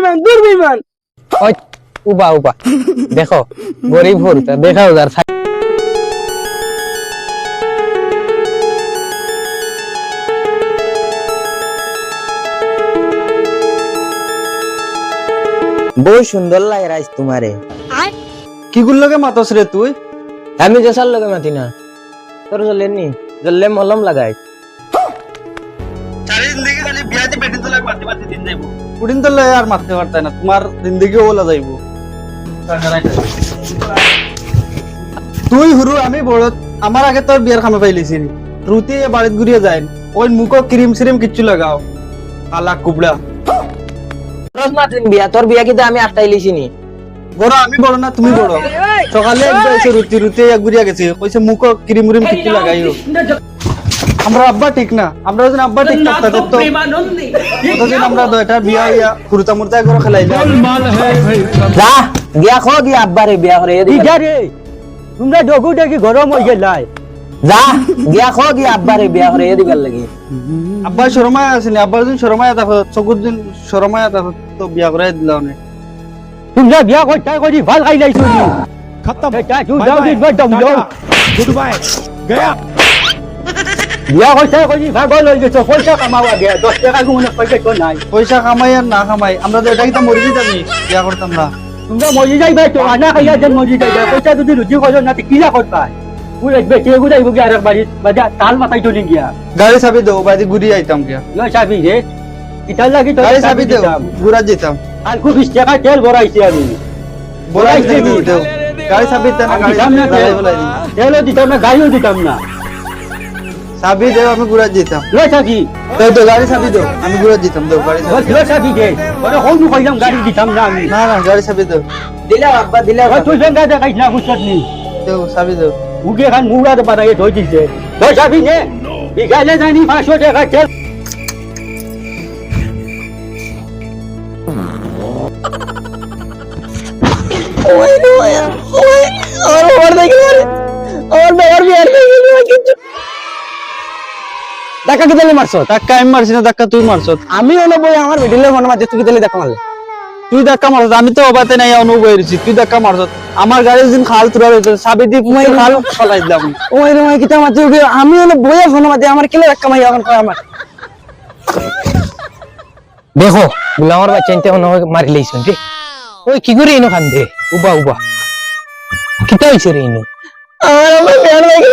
বেমান দূর বেমান। ওই উবা উবা দেখো গরিব হরুতা দেখাও যার বহু সুন্দর লাগে রাইস তোমারে। কি গুলোকে মাতস রে তুই? আমি জেসার লগে মাতি না তোর জ্বলেনি জ্বললে মলম লাগাই সারি জিন্দগি খালি বিয়াতে বেটি তোলা মারতে মারতে দিন যাইবো। কুড়িন তো আর মারতে পারতাই না, তোমার জিন্দগি ওলা যাইবো। তুই হুরু আমি বড়, আমার আগে তোর বিয়ার খামে পাইলিছিস। রুতি বাড়িত ঘুরিয়ে যায়, ওই মুখ ক্রিম সিরিম কিচ্ছু লাগাও, আলা কুবড়া। রোজ মাতিন বিয়া তোর বিয়া কিন্তু আমি আটটাই লিছিনি। বড় আমি বড় না তুমি বড়? সকালে একবার এসে রুতি ঘুরিয়া গেছে, কইছে মুখ ক্রিম উরিম কিচ্ছু লাগাইও। আমরা আব্বা ঠিক না, আমরা যখন আব্বা ঠিক থাকতাম তো কতদিন আমরা দয়টা বিয়া ইয়া কুরতা মুরতা করে খেলাইলাম। যা গিয়া খো গিয়া আব্বারে বিয়া করে ইগা রে তোমরা ডগু ডগি গরম হই গেলাই। যা গিয়া খো গিয়া আব্বারে বিয়া করে দিবার লাগি। আব্বা শরমায় আসেনি, আব্বার দিন শরমায় থাকো, চকুর দিন শরমায় থাকো তো বিয়া করে দিলাম না। তোমরা বিয়া করতে করি ভাল খাই যাইছো নি। खत्म এটা তুই দাও দিন বড় দাও। गुड बाय गया। বিয়া করতে করি ভাগল হই গেছো, পয়সা কামাওয়া গিয়া 10 টাকা গুনে পয়সা তো নাই। পয়সা কামাই আর না কামাই আমরা তো এটা কিন্তু মরে যেতাম, বিয়া করতাম না। তোমরা মজি যাইবা তো আনা খাইয়া যেন মজি যাইবা, পয়সা যদি রুজি করো না কিলা করবা? পুরো বেচে গুড়াই গুড়ি আর বাড়ি বাজা তাল মাথায় চলে গিয়া। গাড়ি চাবি দাও, বাইরে ঘুরি আইতাম গিয়া। লয় চাবি রে ইটার লাগি তো গাড়ি চাবি দাও, ঘুরা যেতাম। আর খুব 20 টাকা তেল ভরাইছি আমি। বলাই দাও, গাড়ি চাবি দেন, গাড়ি দিতাম না চাবি বলাই দিন। তেলও দিতাম না, গাড়িও দিতাম না। চাবি দাও, আমি ঘুরা যেতাম। লয় চাবি দাও দাও, গাড়ি চাবি দাও, আমি ঘুরা যেতাম। দাও গাড়ি চাবি। লয় চাবি দে, ওরে হনু কইলাম গাড়ি দিতাম না আমি। না না, গাড়ি চাবি দাও, দিলা আব্বা দিলা ওই তুই বেঙ্গা দেখাইছ না বুঝছত নি। দাও চাবি দাও। উগে খান মুড়া তো বানাই ধই দিছে। লয় চাবি নে বিগালে জানি 500 টাকা তেল। ওই ওই ওই আর দেখি আর বেয়ার বিয়ার কিছু টাকা কি দিলে মারছো? ধাক্কা আমি মারছি না, ধাক্কা তুই মারছ। আমি হলো বই আমার ভিডিও ফোন মারতে তুই দিলে দেখা মারলে। তুই ধাক্কা মারছ, আমি তো অবাতে নাই অনুভব হয়েছি। তুই ধাক্কা মারছ, আমার গাড়ির দিন খাল তুরা হয়েছে, চাবি দিয়ে পুরো খাল ফলাই দিলাম। ওই রে ওই কিটা মারতে আমি হলো বইয়া ফোন মারতে আমার কিলে ধাক্কা মারি এখন কয় আমার। দেখো গুলামার বাচ্চা ইনতে হন মারি লইছন রে। ওই কি করে ইনো কান্দে উবা উবা কিটা হইছে রে ইনো? আমার বেয়ার লাগি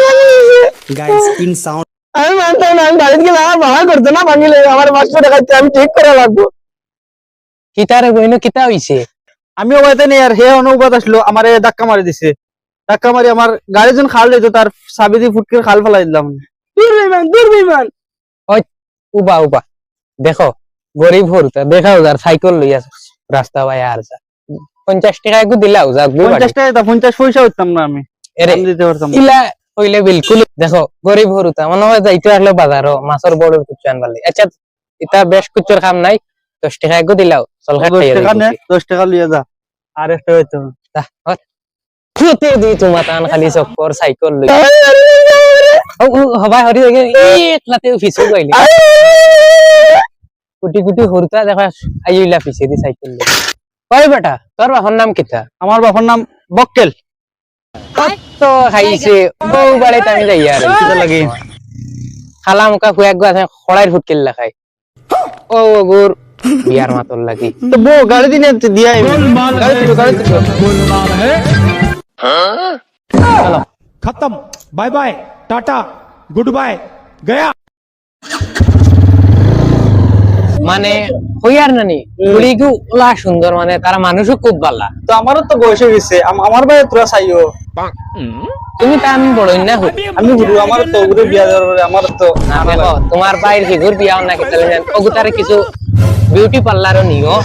गाइस इन साउंड আমি মানতাম না, আমি বাড়িতে গেলে আমার বাবা করতো না, ভাঙিলে আমার 500 টাকা আমি ঠিক করে লাগবো। কিতারে বইনো কিতা হইছে? আমি অবাতে নেই আর হে অনুবাদ আসলো, আমার ধাক্কা মারি দিছে। ধাক্কা মারি আমার গাড়ি যখন খাল যেত, তার চাবি দিয়ে ফুটকে খাল ফেলাই দিলাম। দূর বেমান। ওই উবা উবা দেখো গরিব হরুতা দেখাও যার সাইকেল লইয়া রাস্তা বাইয়া আর যা 50 টাকা একটু দিলাও যা 50 টাকা 50 পয়সা হইতাম না আমি, এরে আমি দিতে পারতাম না। ইলা হইলে বিলকুল দেখো গরিব হরুতা মনে হয় যাইতে আসলো বাজারও মাছের বড় কুচু আনবার লাগি। আচ্ছা এটা বেশ কুচুর কাম নাই, 10 টাকা একটু দিলাও চল 10 টাকা নে, 10 টাকা লিয়ে যা, আর একটা হইতো না। খেতে দি তোমার টান খালি চক্কর সাইকেল লই হবাই হরি একলাতে ফিসু গইলি কুটি কুটি হরুতা দেখা আইলা ফিসে দি সাইকেল লই। কই বেটা তোর বাবার নাম কিতা? আমার বাবার নাম বক্কেল। তো খাইছে বউ বাড়িতে আমি যাই আর কিটা লাগে খালা মুখা কুয়াক গা খড়াইর ফুটকিল লাগাই ও গুর বিয়ার মাতর লাগি। তো বউ গাড়ি দিনে দিয়াই, গাড়ি তুলো, গাড়ি তুলো। गोलमाल है। চলো खत्म bye bye ta-ta goodbye गया। মানে হইয়ার নানি গুলিগু ওলা সুন্দর, মানে তারা মানুষও খুব ভালো। তো আমারও তো বয়স হয়ে গেছে, আমার ভাই তোরা চাইও। তুমি তা আমি বড় না হই আমি বুড়ো, আমার তো ওগুলো বিয়া দেওয়ার পরে আমার তো না দেখো তোমার বাইর ফিগুর বিয়া না খেতে ওগুতারে কিছু বিউটি পার্লারও নিও